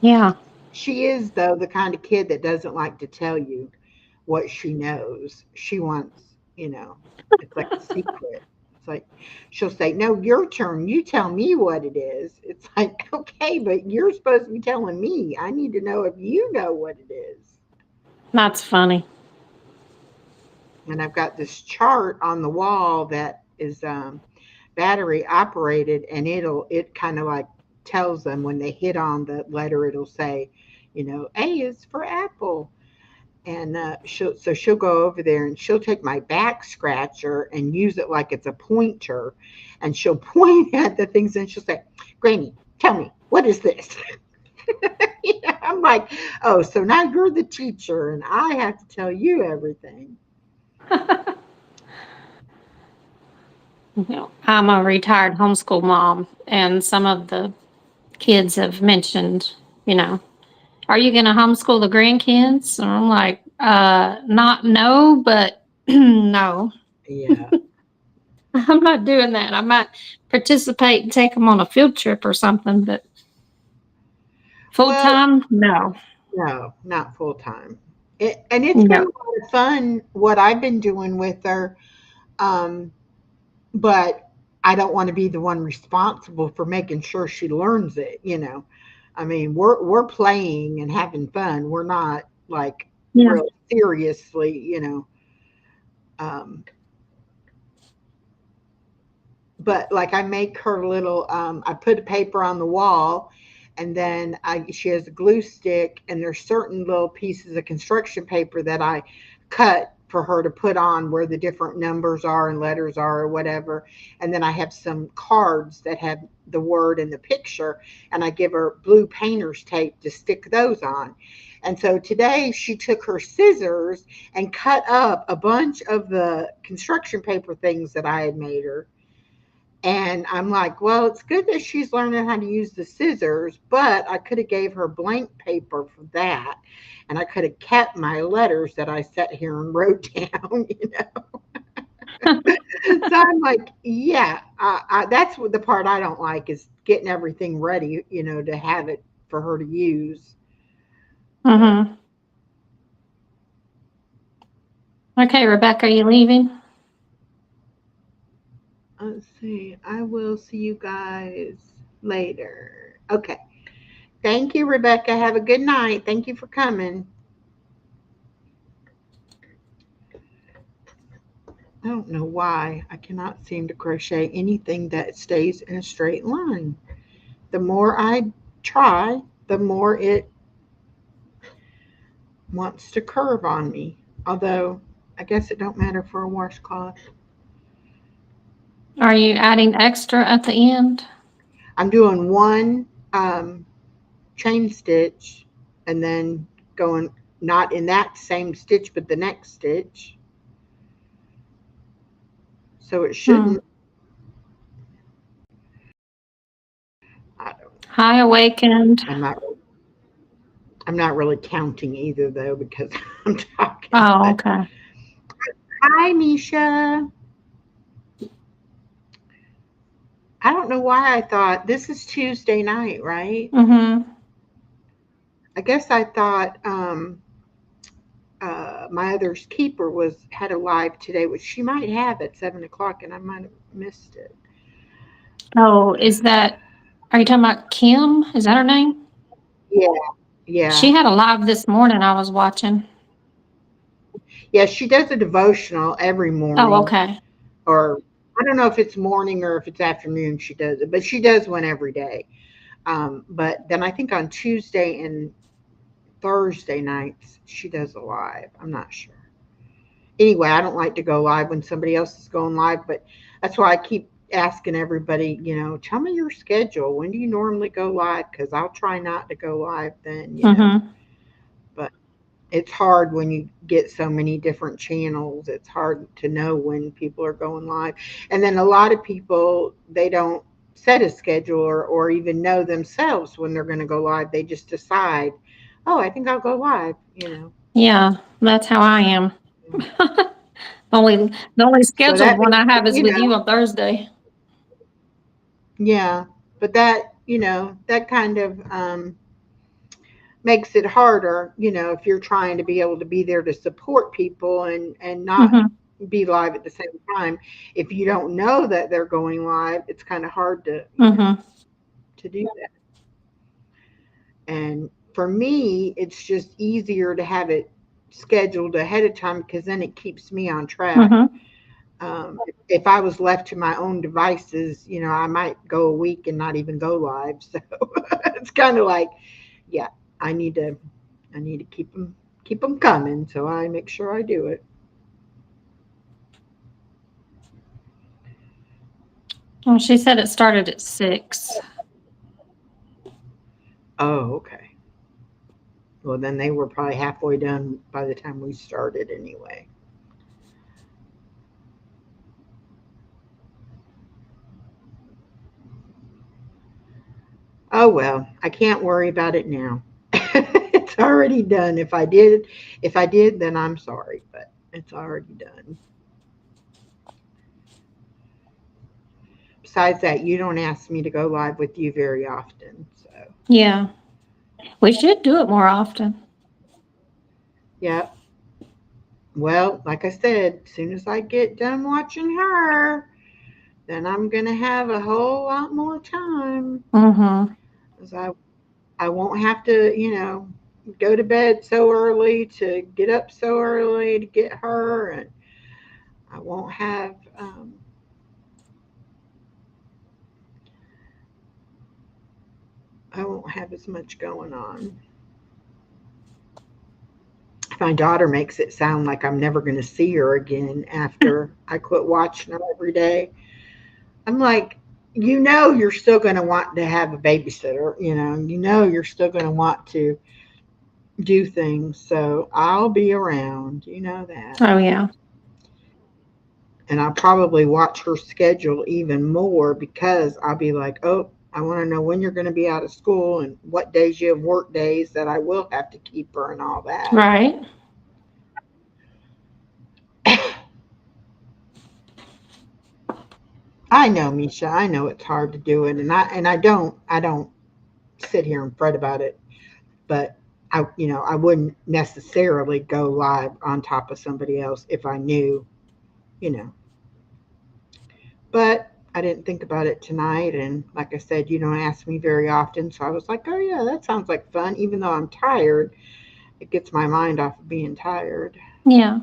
yeah. She is, though, the kind of kid that doesn't like to tell you what she knows. She wants, it's like a secret. It's like she'll say, no, your turn. You tell me what it is. It's like, okay, but you're supposed to be telling me. I need to know if you know what it is. That's funny. And I've got this chart on the wall that is battery operated, and it kind of like tells them when they hit on the letter, it'll say, A is for apple. And she'll go over there and she'll take my back scratcher and use it like it's a pointer, and she'll point at the things and she'll say, Granny, tell me, what is this? I'm like, oh, so now you're the teacher and I have to tell you everything. You know, I'm a retired homeschool mom, and some of the kids have mentioned, you know, "Are you going to homeschool the grandkids?" And I'm like, not no, but no, Yeah. I'm not doing that. I might participate and take them on a field trip or something, but full Well, time, no, no, not full time. And it's been a no. lot of fun what I've been doing with her. Um, but I don't want to be the one responsible for making sure she learns it. I mean, we're playing and having fun. We're not like Yeah. real seriously. Um, but like I make her little I put a paper on the wall, and then she has a glue stick, and there's certain little pieces of construction paper that I cut for her to put on where the different numbers are and letters are or whatever. And then I have some cards that have the word and the picture, and I give her blue painter's tape to stick those on. And so today she took her scissors and cut up a bunch of the construction paper things that I had made her, and I'm like, well, it's good that she's learning how to use the scissors, but I could have gave her blank paper for that. And I could have kept my letters that I sat here and wrote down. So I'm like, yeah, that's what the part I don't like is getting everything ready, to have it for her to use. But Mm-hmm. Okay, Rebecca, are you leaving? let's see. I will see you guys later. Okay. Thank you, Rebecca. Have a good night. Thank you for coming. I don't know why I cannot seem to crochet anything that stays in a straight line. The more I try, the more it wants to curve on me. Although I guess it don't matter for a washcloth. Are you adding extra at the end? I'm doing one chain stitch and then going not in that same stitch but the next stitch. So it Hmm. shouldn't. I don't. Hi, Awakened. I'm not. I'm not really counting either though because I'm talking. Oh, But okay. hi, Misha. I don't know why I thought this is Tuesday night, right? Mm-hmm. I guess I thought my other's keeper was had a live today, which she might have at 7 o'clock, and I might have missed it. Oh, are you talking about Kim? Is that her name? Yeah, yeah, She had a live this morning I was watching. yeah. She does a devotional every Oh, morning, okay. or I don't know if it's morning or if it's afternoon. She does it, but she does one every day. But then I think on Tuesday and Thursday nights she does a live. I'm not sure. Anyway, I don't like to go live when somebody else is going live, but that's why I keep asking everybody, tell me your schedule. When do you normally go live? Because I'll try not to go live then. Mm-hmm. But it's hard when you get so many different channels. It's hard to know when people are going live. And then a lot of people, they don't set a schedule or even know themselves when they're going to go live. They just decide, oh, I think I'll go live. Yeah, that's how I am. The only So scheduled that one I have is you with you know, on Thursday. yeah, but that kind of makes it harder, if you're trying to be able to be there to support people and not Mm-hmm. be live at the same time. If you don't know that they're going live, it's kind of hard Mm-hmm. to do that. And for me, it's just easier to have it scheduled ahead of time because then it keeps me on track. Mm-hmm. If I was left to my own devices, I might go a week and not even go live. So it's kind of like, yeah, I need to, I need to keep them coming. So I make sure I do it. Well, she said it started at 6. Oh, okay. Well, then they were probably halfway done by the time we started anyway. Oh well, I can't worry about it now. It's already done. If I did, then I'm sorry, but it's already done. Besides that, you don't ask me to go live with you very often. So, Yeah, we should do it more often. yeah. Well, like I said, as soon as I get done watching her, then I'm going to have a whole lot more time. Mm-hmm. 'Cause I won't have to, go to bed so early to get up so early to get her. And I won't have, I won't have as much going on. My daughter makes it sound like I'm never going to see her again after I quit watching her every day. I'm like, you're still going to want to have a babysitter. You're still going to want to do things. So I'll be around. You know that. Oh, yeah. And I'll probably watch her schedule even more because I'll be like, oh, I want to know when you're going to be out of school and what days you have work days that I will have to keep her and all that. Right. I know, Misha. I know it's hard to do it, and I don't sit here and fret about it. But I wouldn't necessarily go live on top of somebody else if I knew, you know. But I didn't think about it tonight, and like I said, you don't ask me very often, so I was like, oh yeah, that sounds like fun. Even though I'm tired, it gets my mind off of being tired. Yeah.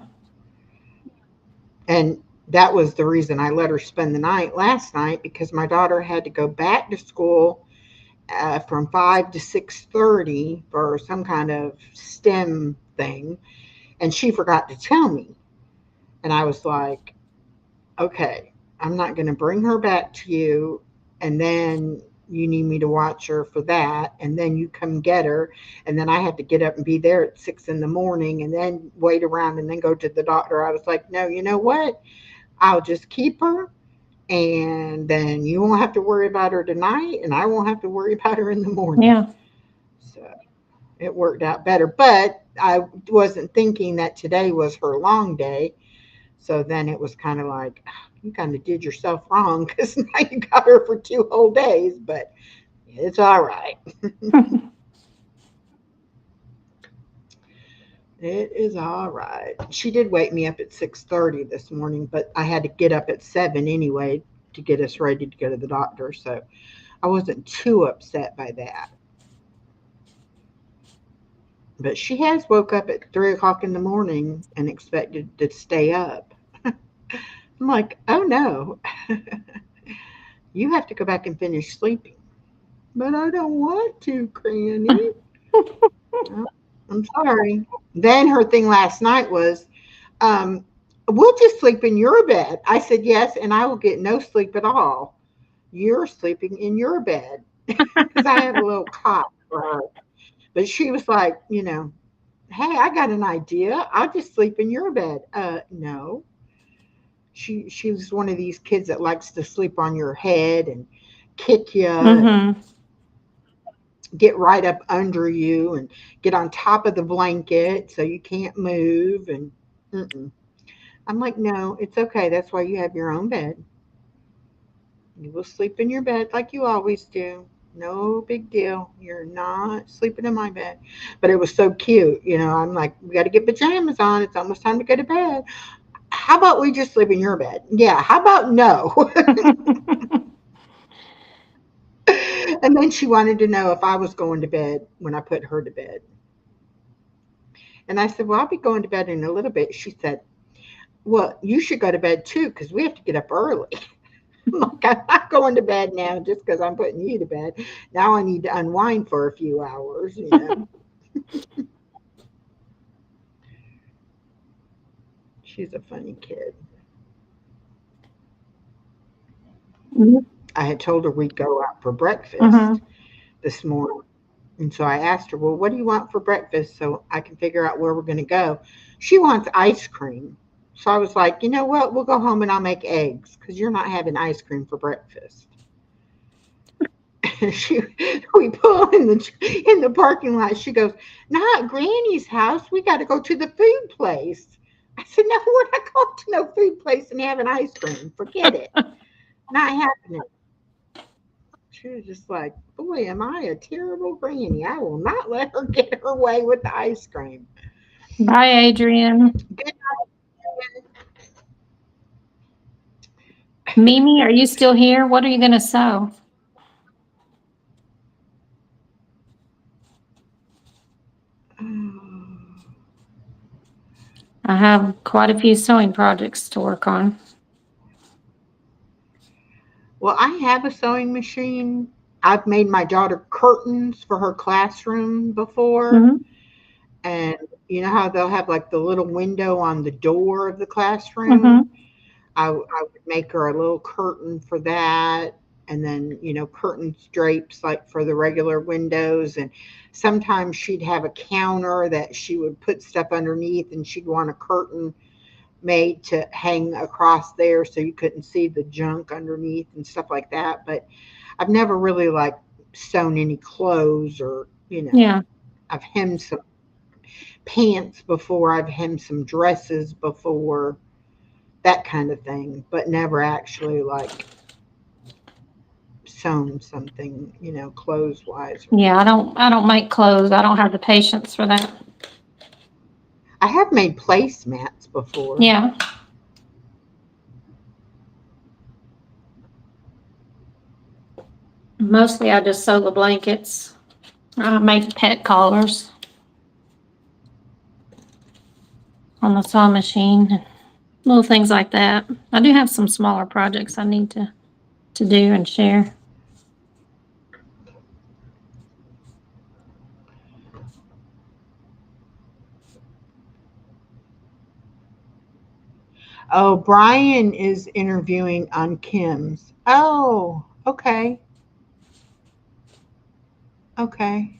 And that was the reason I let her spend the night last night because my daughter had to go back to school from 5 to 6:30 for some kind of STEM thing, and she forgot to tell me. And I was like, okay, I'm not going to bring her back to you. And then you need me to watch her for that. And then you come get her. And then I have to get up and be there at 6 in the morning and then wait around and then go to the doctor. I was like, no, you know what? I'll just keep her. And then you won't have to worry about her tonight. And I won't have to worry about her in the morning. Yeah. So it worked out better. But I wasn't thinking that today was her long day. So then it was kind of like, you kind of did yourself wrong because now you got her for 2 whole days, but it's all right. It is all right. She did wake me up at 6:30 this morning, but I had to get up at 7 anyway to get us ready to go to the doctor. So I wasn't too upset by that. But she has woke up at 3 o'clock in the morning and expected to stay up. I'm like, oh no, you have to go back and finish sleeping. But I don't want to, Granny. Oh, I'm sorry. Then her thing last night was, um, we'll just sleep in your bed. I said, yes, and I will get no sleep at all. You're sleeping in your bed because I have a little cot for her. But she was like, hey, I got an idea. I'll just sleep in your bed. No. She was one of these kids that likes to sleep on your head and kick you and Mm-hmm. get right up under you and get on top of the blanket so you can't move. And mm-mm. I'm like, no, it's okay. That's why you have your own bed. You will sleep in your bed like you always do. No big deal. You're not sleeping in my bed. But it was so cute. I'm like, we got to get pajamas on. It's almost time to go to bed. How about we just sleep in your bed? Yeah. How about no? And then she wanted to know if I was going to bed when I put her to bed. And I said, well, I'll be going to bed in a little bit. She said, well, you should go to bed too because we have to get up early. I'm like, I'm not going to bed now just because I'm putting you to bed. Now I need to unwind for a few hours. She's a funny kid. I had told her we'd go out for breakfast Mm-hmm. this morning. And so I asked her, well, what do you want for breakfast so I can figure out where we're going to go? She wants ice cream. So I was like, you know what? We'll go home and I'll make eggs because you're not having ice cream for breakfast. she we pull in the parking lot. She goes, not at Granny's house. We got to go to the food place. I said, no, we're not going to no food place and having ice cream. Forget it. Not happening. She was just like, boy, am I a terrible granny. I will not let her get her way with the ice cream. Bye, Adrian. Good. Mimi, are you still here? What are you going to sew? I have quite a few sewing projects to work on. Well, I have a sewing machine. I've made my daughter curtains for her classroom before. Mm-hmm. And you know how they'll have like the little window on the door of the classroom? Mm-hmm. I would make her a little curtain for that. And then, curtains, drapes like for the regular windows. And sometimes she'd have a counter that she would put stuff underneath and she'd want a curtain made to hang across there so you couldn't see the junk underneath and stuff like that. But I've never really like sewn any clothes or. Yeah. I've hemmed some pants before, I've hemmed some dresses before, that kind of thing, but never actually like sewn something, clothes wise or Yeah, anything. I don't make clothes. I don't have the patience for that. I have made placemats before. Yeah. Mostly I just sew the blankets. I make pet collars on the saw machine. Little things like that. I do have some smaller projects I need to do and share. Oh, Brian is interviewing on Kim's. Oh, okay. Okay.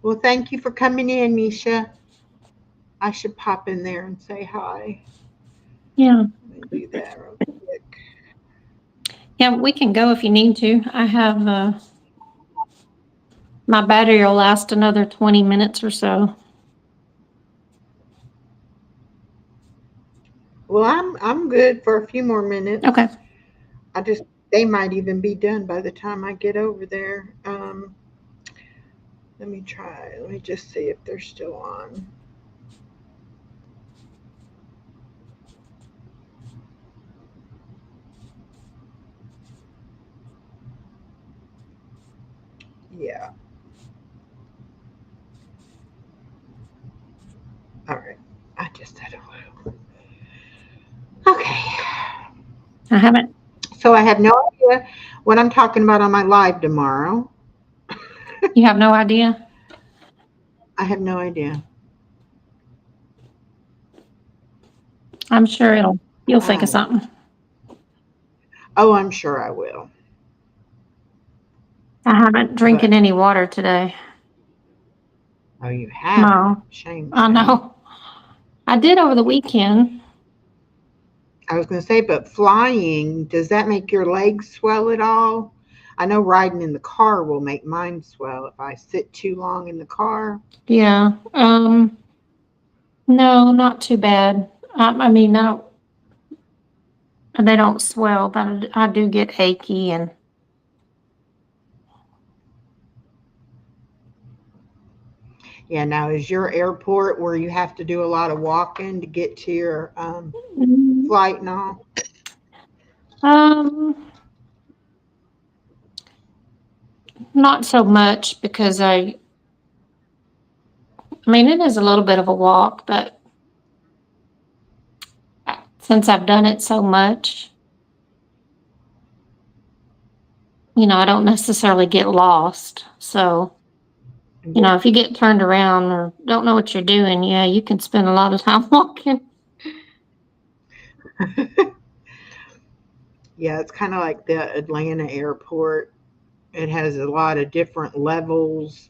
Well, thank you for coming in, Misha. I should pop in there and say hi. Yeah. Let me do that real quick. Yeah, we can go if you need to. I have my battery will last another 20 minutes or so. Well, I'm good for a few more minutes. Okay. I just they might even be done by the time I get over there. Let me try. Let me just see if they're still on. Yeah. All right. I just said hello. Okay. I haven't. So I have no idea what I'm talking about on my live tomorrow. You have no idea? I have no idea. I'm sure you'll think of I something. Oh, I'm sure I will. I haven't drinking But any water today. oh, you haven't. No. Shame, I shame. know. I did over the weekend. I was going to say, but flying, does that make your legs swell at all? I know riding in the car will make mine swell if I sit too long in the car. Yeah. No, not too bad. I mean, no, they don't swell, but I do get achy and Yeah, now is your airport where you have to do a lot of walking to get to your mm, flight and all? um, not so much because I mean, it is a little bit of a walk, but since I've done it so much, I don't necessarily get lost. So, Yeah. if you get turned around or don't know what you're doing, yeah, you can spend a lot of time walking. Yeah, it's kind of like the Atlanta airport. It has a lot of different levels,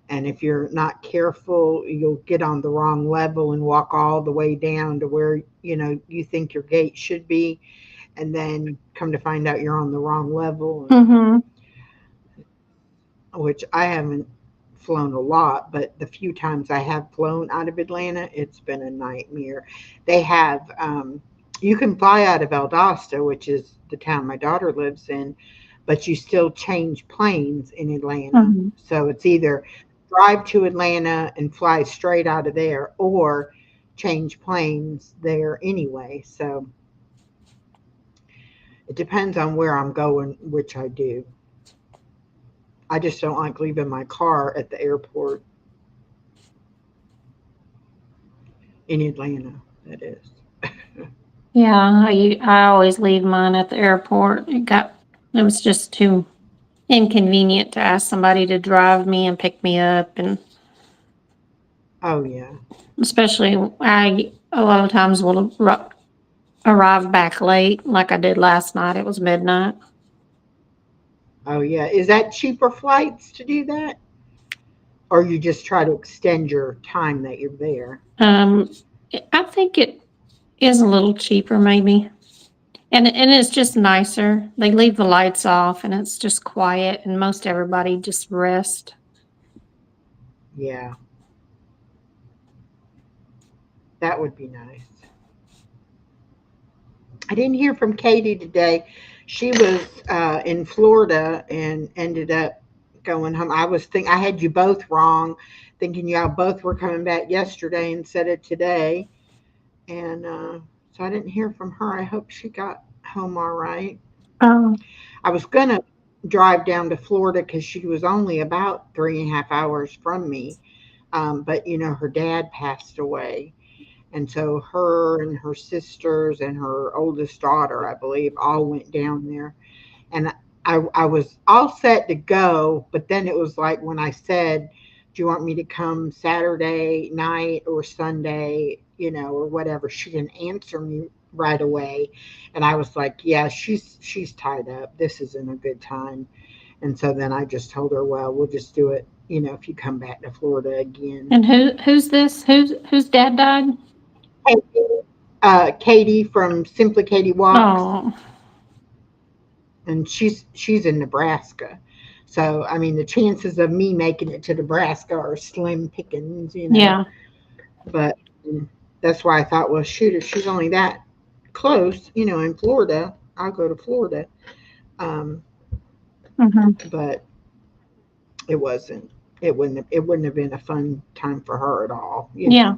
and if you're not careful, you'll get on the wrong level and walk all the way down to where you think your gate should be, and then come to find out you're on the wrong level. Mm-hmm. Which I haven't flown a lot, but the few times I have flown out of Atlanta, it's been a nightmare. They have you can fly out of Valdosta, which is the town my daughter lives in, but you still change planes in Atlanta. Mm-hmm. So it's either drive to Atlanta and fly straight out of there, or change planes there anyway. So it depends on where I'm going, which I do. I just don't like leaving my car at the airport in Atlanta, that is. Yeah, I always leave mine at the airport. It was just too inconvenient to ask somebody to drive me and pick me up, and Oh, yeah. especially I a lot of times will arrive back late, like I did last night. It was midnight. Oh, yeah. Is that cheaper flights to do that? Or you just try to extend your time that you're there? Um, I think it is a little cheaper, maybe, and it's just nicer. They leave the lights off, and it's just quiet, and most everybody just rest. Yeah, that would be nice. I didn't hear from Katie today. She was in Florida and ended up going home. I had you both wrong, thinking y'all both were coming back yesterday instead of today. And so I didn't hear from her. I hope she got home all right. Oh, I was going to drive down to Florida because she was only about 3.5 hours from me. But, her dad passed away. And so her and her sisters and her oldest daughter, I believe, all went down there. And I was all set to go. But then it was like when I said do you want me to come Saturday night or Sunday, or whatever. She didn't answer me right away. And I was like, yeah, she's tied up. This isn't a good time. And so then I just told her, well, we'll just do it, if you come back to Florida again. And who's this? Whose dad died? Katie, Katie from Simply Katie Walks, Oh, and she's in Nebraska. So I mean, the chances of me making it to Nebraska are slim pickings. yeah. But that's why I thought, well, shoot, if she's only that close, in Florida, I'll go to Florida. Um, Hmm. but it wasn't. It wouldn't have been a fun time for her at all. Yeah.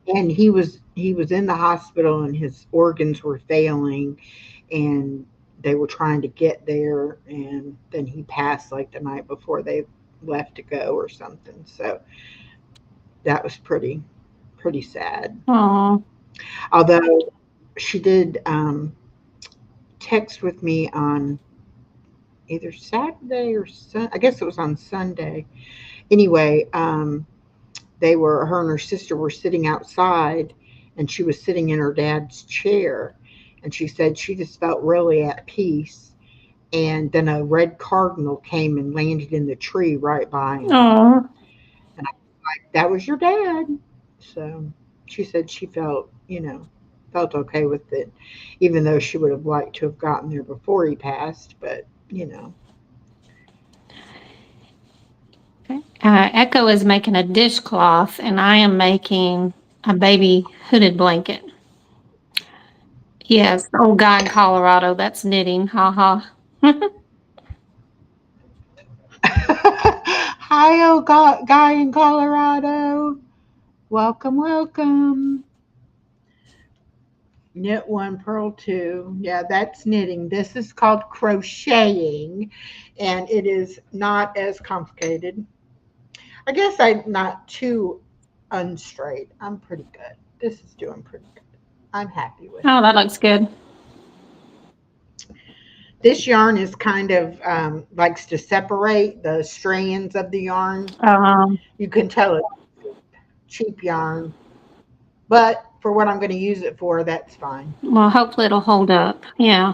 And he was in the hospital, and his organs were failing, and they were trying to get there, and then he passed like the night before they left to go or something. So that was pretty sad. Oh, Although she did text with me on either Saturday or I guess it was on Sunday. Anyway, her and her sister were sitting outside, and she was sitting in her dad's chair, and she said she just felt really at peace. And then a red cardinal came and landed in the tree right by him, oh. and I was like, that was your dad. So she said she felt okay with it, even though she would have liked to have gotten there before he passed. But. Echo is making a dishcloth, and I am making a baby hooded blanket. Yes, the old guy in Colorado that's knitting. Ha ha. Hi, old guy in Colorado. Welcome, welcome. Knit one, purl two. Yeah, that's knitting. This is called crocheting, and it is not as complicated. I guess I'm not too unstraight. I'm pretty good. This is doing pretty good. I'm happy with Oh, it. that looks good. This yarn is kind of likes to separate the strands of the yarn. Um, You can tell it's cheap yarn, but for what I'm going to use it for, that's fine. well, hopefully it'll hold up. Yeah.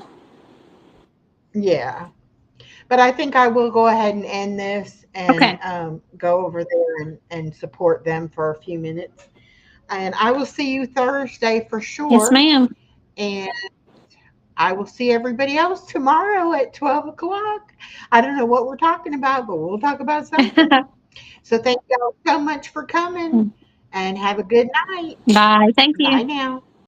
Yeah. But I think I will go ahead and end this and Okay. go over there and support them for a few minutes. And I will see you Thursday for Yes, sure. ma'am. And I will see everybody else tomorrow at 12 o'clock. I don't know what we're talking about, but we'll talk about something. So thank y'all so much for coming, and have a good night. Bye. Thank Bye you. now.